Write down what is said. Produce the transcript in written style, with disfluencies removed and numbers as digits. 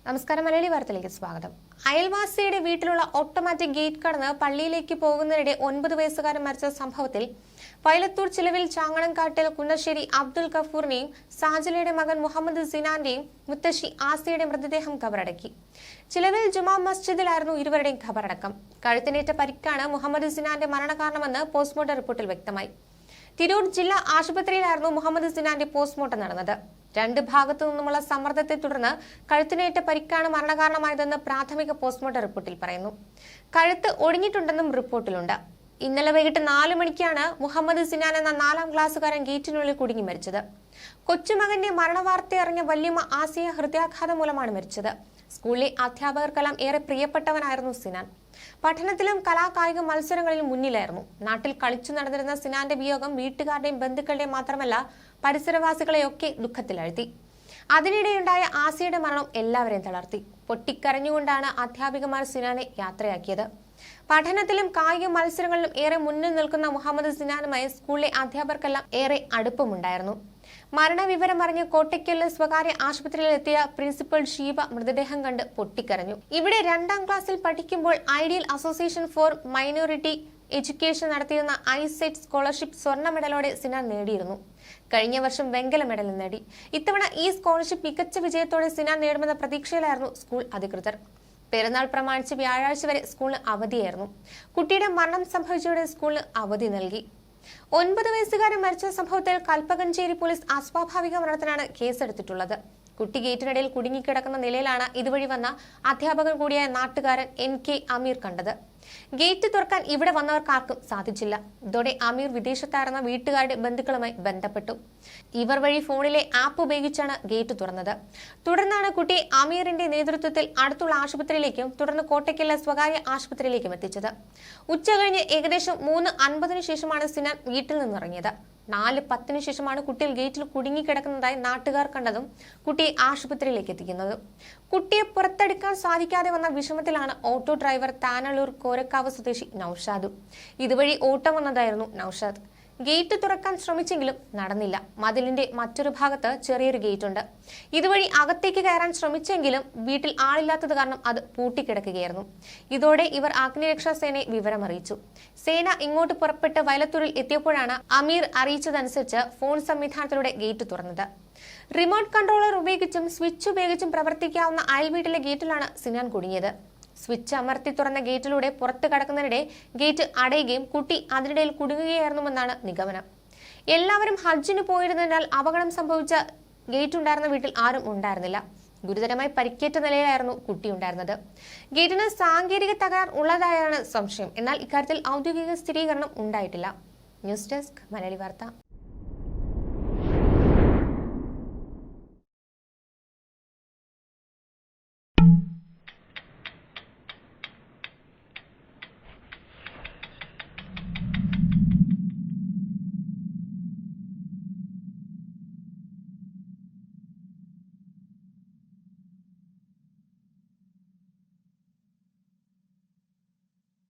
നമസ്കാരം. മലയാളി വാർത്തയിലേക്ക് സ്വാഗതം. അയൽവാസിയുടെ വീട്ടിലുള്ള ഓട്ടോമാറ്റിക് ഗേറ്റ് കടന്ന് പള്ളിയിലേക്ക് പോകുന്നതിനിടെ 9 വയസ്സുകാരൻ മരിച്ച സംഭവത്തിൽ വയലത്തൂർ ചിലവിൽ ചാങ്ങണംകാട്ടിൽ കുന്നശ്ശേരി അബ്ദുൽ ഗഫൂറിനെയും സാജിലയുടെ മകൻ മുഹമ്മദ് സിനാന്റെയും മുത്തശ്ശി ആസിയുടെ മൃതദേഹം ഖബറടക്കി. ചിലവിൽ ജുമാ മസ്ജിദിലായിരുന്നു ഇരുവരുടെയും ഖബറടക്കം. കഴുത്തിനേറ്റ പരിക്കാണ് മുഹമ്മദ് സിനാന്റെ മരണകാരണമെന്ന് പോസ്റ്റ്മോർട്ടം റിപ്പോർട്ടിൽ വ്യക്തമായി. തിരൂർ ജില്ലാ ആശുപത്രിയിലായിരുന്നു മുഹമ്മദ് സിനാന്റെ പോസ്റ്റ്മോർട്ടം നടന്നത്. രണ്ട് ഭാഗത്തു നിന്നുമുള്ള സമ്മർദ്ദത്തെ തുടർന്ന് കഴുത്തിനേറ്റ പരിക്കാണ് മരണകാരണമായതെന്ന് പ്രാഥമിക പോസ്റ്റ്മോർട്ടം റിപ്പോർട്ടിൽ പറയുന്നു. കഴുത്ത് ഒടിഞ്ഞിട്ടുണ്ടെന്നും റിപ്പോർട്ടിലുണ്ട്. ഇന്നലെ വൈകിട്ട് 4 മണിക്കാണ് മുഹമ്മദ് സിനാൻ എന്ന 4ാം ക്ലാസ്സുകാരൻ ഗേറ്റിനുള്ളിൽ കുടുങ്ങി മരിച്ചത്. കൊച്ചുമകന്റെ മരണവാർത്ത അറിഞ്ഞ വല്യമ്മ ആസിയ ഹൃദയാഘാതം മൂലമാണ് മരിച്ചത്. സ്കൂളിലെ അധ്യാപകർക്കെല്ലാം ഏറെ പ്രിയപ്പെട്ടവനായിരുന്നു സിനാൻ. പഠനത്തിലും കലാകായിക മത്സരങ്ങളിലും മുന്നിലായിരുന്നു. നാട്ടിൽ കളിച്ചു നടന്നിരുന്ന സിനാന്റെ വിയോഗം വീട്ടുകാരുടെയും ബന്ധുക്കളുടെയും മാത്രമല്ല പരിസരവാസികളെയൊക്കെ ദുഃഖത്തിലാഴ്ത്തി. അതിനിടെയുണ്ടായ ആസിയുടെ മരണം എല്ലാവരെയും തളർത്തി. പൊട്ടിക്കരഞ്ഞുകൊണ്ടാണ് അധ്യാപികമാർ സിനാനെ യാത്രയാക്കിയത്. പഠനത്തിലും കായിക മത്സരങ്ങളിലും ഏറെ മുന്നിൽ നിൽക്കുന്ന മുഹമ്മദ് സിനാനുമായി സ്കൂളിലെ അധ്യാപകർക്കെല്ലാം ഏറെ അടുപ്പമുണ്ടായിരുന്നു. മരണവിവരം അറിഞ്ഞ് കോട്ടയ്ക്കലിലെ സ്വകാര്യ ആശുപത്രിയിലെത്തിയ പ്രിൻസിപ്പൽ ഷീബ മൃതദേഹം കണ്ട് പൊട്ടിക്കരഞ്ഞു. ഇവിടെ 2ാം ക്ലാസ്സിൽ പഠിക്കുമ്പോൾ ideal association for minority education നടത്തിയിരുന്ന ഐസെറ്റ് സ്കോളർഷിപ്പ് സ്വർണ്ണ മെഡലോടെ സിനാൻ നേടിയിരുന്നു. കഴിഞ്ഞ വർഷം വെങ്കല മെഡൽ നേടി. ഇത്തവണ ഈ സ്കോളർഷിപ്പ് മികച്ച വിജയത്തോടെ സിനാൻ നേടുമെന്ന പ്രതീക്ഷയിലായിരുന്നു സ്കൂൾ അധികൃതർ. പെരുന്നാൾ പ്രമാണിച്ച് വ്യാഴാഴ്ച വരെ സ്കൂളിന് അവധിയായിരുന്നു. കുട്ടിയുടെ മരണം സംഭവിച്ചതോടെ സ്കൂളിന് അവധി നൽകി. 9 വയസ്സുകാരൻ മരിച്ച സംഭവത്തിൽ കൽപ്പകഞ്ചേരി പോലീസ് അസ്വാഭാവിക മരണത്തിനാണ് കേസെടുത്തിട്ടുള്ളത്. കുട്ടി ഗേറ്റിനിടയിൽ കുടുങ്ങിക്കിടക്കുന്ന നിലയിലാണ് ഇതുവഴി വന്ന അധ്യാപകൻ കൂടിയായ നാട്ടുകാരൻ NK അമീർ കണ്ടത്. ഗേറ്റ് തുറക്കാൻ ഇവിടെ വന്നവർക്കാർക്കും സാധിച്ചില്ല. ഇതോടെ അമീർ വിദേശത്തായിരുന്ന വീട്ടുകാരുടെ ബന്ധുക്കളുമായി ബന്ധപ്പെട്ടു. ഇവർ വഴി ഫോണിലെ ആപ്പ് ഉപയോഗിച്ചാണ് ഗേറ്റ് തുറന്നത്. തുടർന്നാണ് കുട്ടിയെ അമീറിന്റെ നേതൃത്വത്തിൽ അടുത്തുള്ള ആശുപത്രിയിലേക്കും തുടർന്ന് കോട്ടയ്ക്കലിലെ സ്വകാര്യ ആശുപത്രിയിലേക്കും എത്തിച്ചത്. ഉച്ചകഴിഞ്ഞ് ഏകദേശം 3:50 ശേഷമാണ് സിനാൻ വീട്ടിൽ നിന്നിറങ്ങിയത്. 4:10 ശേഷമാണ് കുട്ടിയിൽ ഗേറ്റിൽ കുടുങ്ങിക്കിടക്കുന്നതായി നാട്ടുകാർ കണ്ടതും കുട്ടിയെ ആശുപത്രിയിലേക്ക് എത്തിക്കുന്നതും. കുട്ടിയെ പുറത്തെടുക്കാൻ സാധിക്കാതെ വന്ന വിഷമത്തിലാണ് ഓട്ടോ ഡ്രൈവർ താനള്ളൂർ കോരക്കാവ് സ്വദേശി നൌഷാദ്. ഇതുവഴി ഓട്ടം വന്നതായിരുന്നു നൌഷാദ്. ഗേറ്റ് തുറക്കാൻ ശ്രമിച്ചെങ്കിലും നടന്നില്ല. മതിലിന്റെ മറ്റൊരു ഭാഗത്ത് ചെറിയൊരു ഗേറ്റ് ഉണ്ട്. ഇതുവഴി അകത്തേക്ക് കയറാൻ ശ്രമിച്ചെങ്കിലും വീട്ടിൽ ആളില്ലാത്തത് കാരണം അത് പൂട്ടിക്കിടക്കുകയായിരുന്നു. ഇതോടെ ഇവർ അഗ്നിരക്ഷാ സേനയെ വിവരമറിയിച്ചു. സേന ഇങ്ങോട്ട് പുറപ്പെട്ട് വയലത്തൂരിൽ എത്തിയപ്പോഴാണ് അമീർ അറിയിച്ചതനുസരിച്ച് ഫോൺ സംവിധാനത്തിലൂടെ ഗേറ്റ് തുറന്നത്. റിമോട്ട് കൺട്രോളർ ഉപയോഗിച്ചും സ്വിച്ച് ഉപയോഗിച്ചും പ്രവർത്തിക്കാവുന്ന അയൽവീട്ടിലെ ഗേറ്റിലാണ് സിനാൻ കുടുങ്ങിയത്. സ്വിച്ച് അമർത്തി തുറന്ന ഗേറ്റിലൂടെ പുറത്തു കടക്കുന്നതിനിടെ ഗേറ്റ് അടയുകയും കുട്ടി അതിനിടയിൽ കുടുങ്ങുകയായിരുന്നുവെന്നാണ് നിഗമനം. എല്ലാവരും ഹജ്ജിന് പോയിരുന്നതിനാൽ അപകടം സംഭവിച്ച ഗേറ്റ് ഉണ്ടായിരുന്ന വീട്ടിൽ ആരും ഉണ്ടായിരുന്നില്ല. ഗുരുതരമായി പരിക്കേറ്റ നിലയിലായിരുന്നു കുട്ടി ഉണ്ടായിരുന്നത്. ഗേറ്റിന് സാങ്കേതിക തകരാർ ഉള്ളതായാണ് സംശയം. എന്നാൽ ഇക്കാര്യത്തിൽ ഔദ്യോഗിക സ്ഥിരീകരണം ഉണ്ടായിട്ടില്ല. ന്യൂസ് ഡെസ്ക് മലയാളി വാർത്ത.